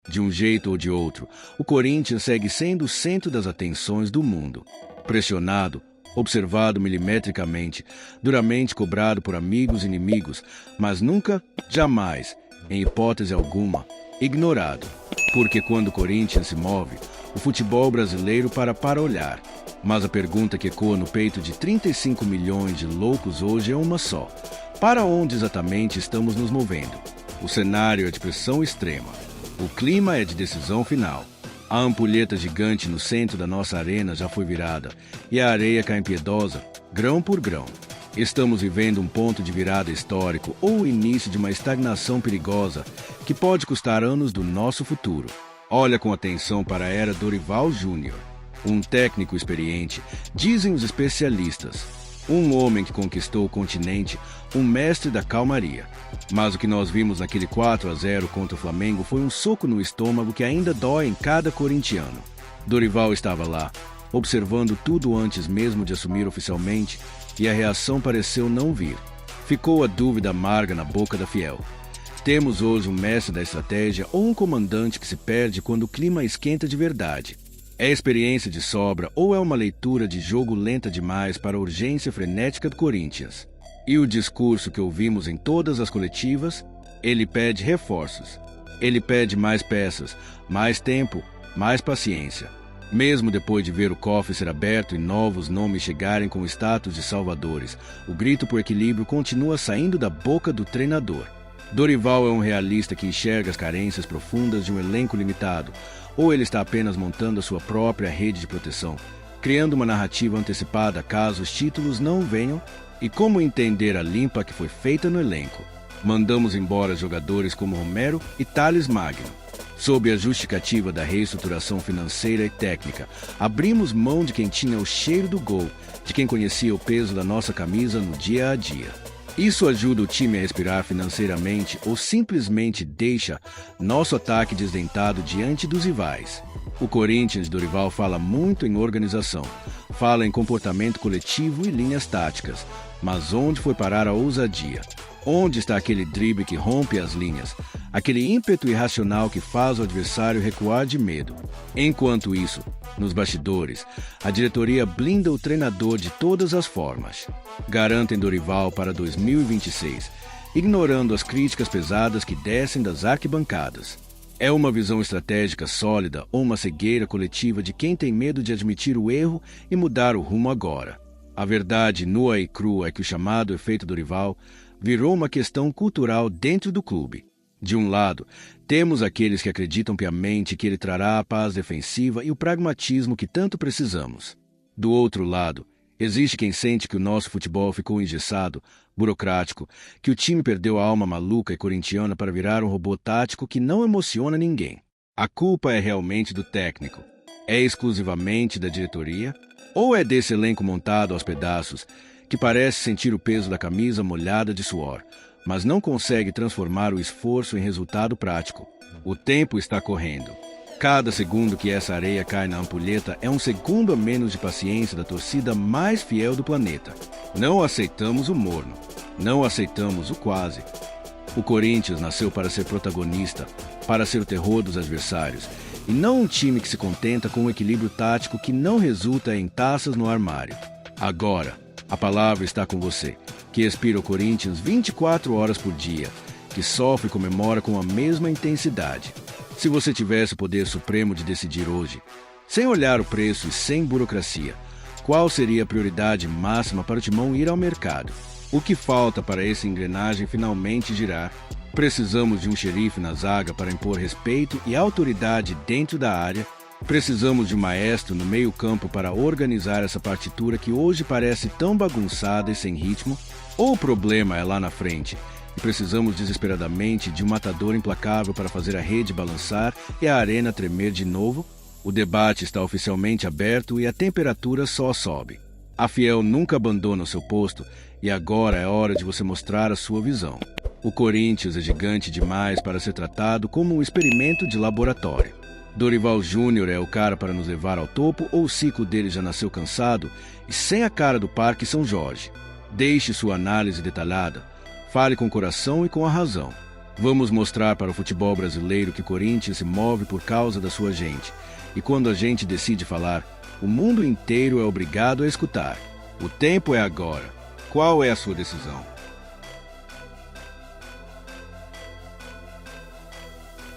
De um jeito ou de outro, o Corinthians segue sendo o centro das atenções do mundo. Pressionado, observado milimetricamente, duramente cobrado por amigos e inimigos, mas nunca, jamais, em hipótese alguma, ignorado. Porque quando o Corinthians se move, o futebol brasileiro para olhar. Mas a pergunta que ecoa no peito de 35 milhões de loucos hoje é uma só. Para onde exatamente estamos nos movendo? O cenário é de pressão extrema. O clima é de decisão final. A ampulheta gigante no centro da nossa arena já foi virada e a areia cai impiedosa, grão por grão. Estamos vivendo um ponto de virada histórico ou o início de uma estagnação perigosa que pode custar anos do nosso futuro. Olha com atenção para a era Dorival Júnior. Um técnico experiente, dizem os especialistas. Um homem que conquistou o continente, um mestre da calmaria. Mas o que nós vimos naquele 4-0 contra o Flamengo foi um soco no estômago que ainda dói em cada corintiano. Dorival estava lá, observando tudo antes mesmo de assumir oficialmente, e a reação pareceu não vir. Ficou a dúvida amarga na boca da fiel. Temos hoje um mestre da estratégia ou um comandante que se perde quando o clima esquenta de verdade. É experiência de sobra ou é uma leitura de jogo lenta demais para a urgência frenética do Corinthians? E o discurso que ouvimos em todas as coletivas? Ele pede reforços. Ele pede mais peças, mais tempo, mais paciência. Mesmo depois de ver o cofre ser aberto e novos nomes chegarem com o status de salvadores, o grito por equilíbrio continua saindo da boca do treinador. Dorival é um realista que enxerga as carências profundas de um elenco limitado, ou ele está apenas montando a sua própria rede de proteção, criando uma narrativa antecipada caso os títulos não venham? E como entender a limpa que foi feita no elenco? Mandamos embora jogadores como Romero e Thales Magno. Sob a justificativa da reestruturação financeira e técnica, abrimos mão de quem tinha o cheiro do gol, de quem conhecia o peso da nossa camisa no dia a dia. Isso ajuda o time a respirar financeiramente ou simplesmente deixa nosso ataque desdentado diante dos rivais? O Corinthians de Dorival fala muito em organização, fala em comportamento coletivo e linhas táticas, mas onde foi parar a ousadia? Onde está aquele drible que rompe as linhas? Aquele ímpeto irracional que faz o adversário recuar de medo? Enquanto isso, nos bastidores, a diretoria blinda o treinador de todas as formas. Garantem Dorival para 2026, ignorando as críticas pesadas que descem das arquibancadas. É uma visão estratégica sólida ou uma cegueira coletiva de quem tem medo de admitir o erro e mudar o rumo agora? A verdade nua e crua é que o chamado efeito Dorival virou uma questão cultural dentro do clube. De um lado, temos aqueles que acreditam piamente que ele trará a paz defensiva e o pragmatismo que tanto precisamos. Do outro lado, existe quem sente que o nosso futebol ficou engessado, burocrático, que o time perdeu a alma maluca e corintiana para virar um robô tático que não emociona ninguém. A culpa é realmente do técnico? É exclusivamente da diretoria? Ou é desse elenco montado aos pedaços, que parece sentir o peso da camisa molhada de suor, mas não consegue transformar o esforço em resultado prático? O tempo está correndo. Cada segundo que essa areia cai na ampulheta é um segundo a menos de paciência da torcida mais fiel do planeta. Não aceitamos o morno. Não aceitamos o quase. O Corinthians nasceu para ser protagonista, para ser o terror dos adversários, e não um time que se contenta com um equilíbrio tático que não resulta em taças no armário. Agora, a palavra está com você, que respira o Corinthians 24 horas por dia, que sofre e comemora com a mesma intensidade. Se você tivesse o poder supremo de decidir hoje, sem olhar o preço e sem burocracia, qual seria a prioridade máxima para o Timão ir ao mercado? O que falta para essa engrenagem finalmente girar? Precisamos de um xerife na zaga para impor respeito e autoridade dentro da área. Precisamos de um maestro no meio-campo para organizar essa partitura que hoje parece tão bagunçada e sem ritmo. Ou o problema é lá na frente e precisamos desesperadamente de um matador implacável para fazer a rede balançar e a arena tremer de novo? O debate está oficialmente aberto e a temperatura só sobe. A fiel nunca abandona o seu posto e agora é hora de você mostrar a sua visão. O Corinthians é gigante demais para ser tratado como um experimento de laboratório. Dorival Júnior é o cara para nos levar ao topo ou o ciclo dele já nasceu cansado e sem a cara do Parque São Jorge? Deixe sua análise detalhada. Fale com o coração e com a razão. Vamos mostrar para o futebol brasileiro que Corinthians se move por causa da sua gente. E quando a gente decide falar, o mundo inteiro é obrigado a escutar. O tempo é agora. Qual é a sua decisão?